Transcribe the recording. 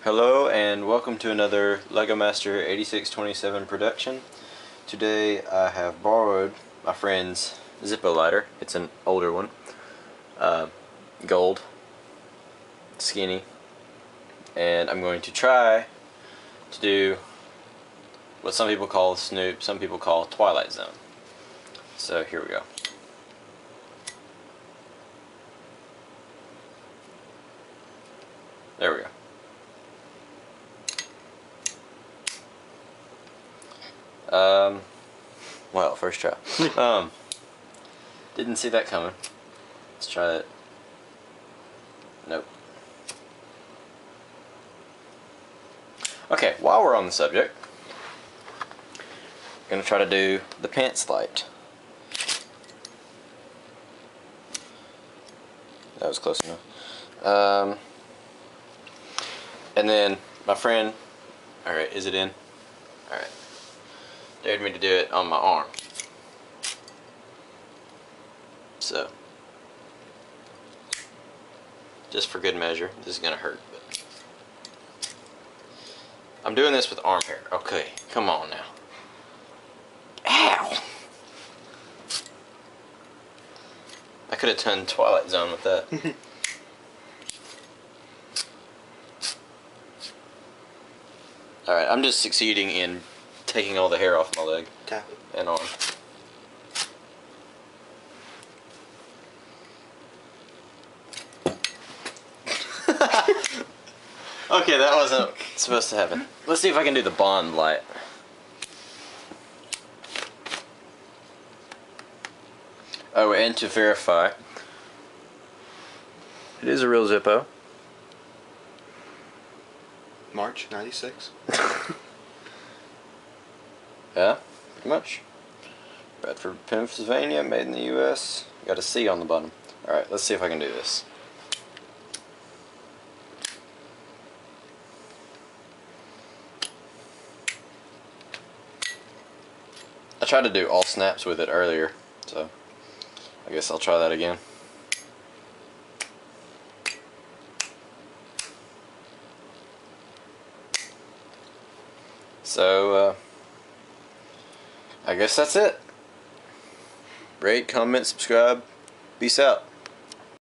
Hello and welcome to another LEGO Master 8627 production. Today I have borrowed my friend's Zippo lighter. It's an older one. Gold. Skinny. And I'm going to try to do what some people call Snoop, some people call Twilight Zone. So here we go. There we go. Well, first try. Didn't see that coming. Let's try it. Nope. Okay, while we're on the subject, I'm going to try to do the pants light. That was close enough. And then my friend, alright, is it in? Alright. Dared me to do it on my arm. So, just for good measure, this is gonna hurt. But I'm doing this with arm hair. Okay, come on now. Ow! I could have done Twilight Zone with that. Alright, I'm just succeeding in taking all the hair off my leg. Tap it. And arm. Okay, that wasn't supposed to happen. Let's see if I can do the Bond light. Oh, and to verify, it is a real Zippo. March '96. Yeah, pretty much. Bradford, Pennsylvania, made in the U.S. Got a C on the bottom. Alright, let's see if I can do this. I tried to do all snaps with it earlier, so I guess I'll try that again. So, I guess that's it. Rate, comment, subscribe. Peace out.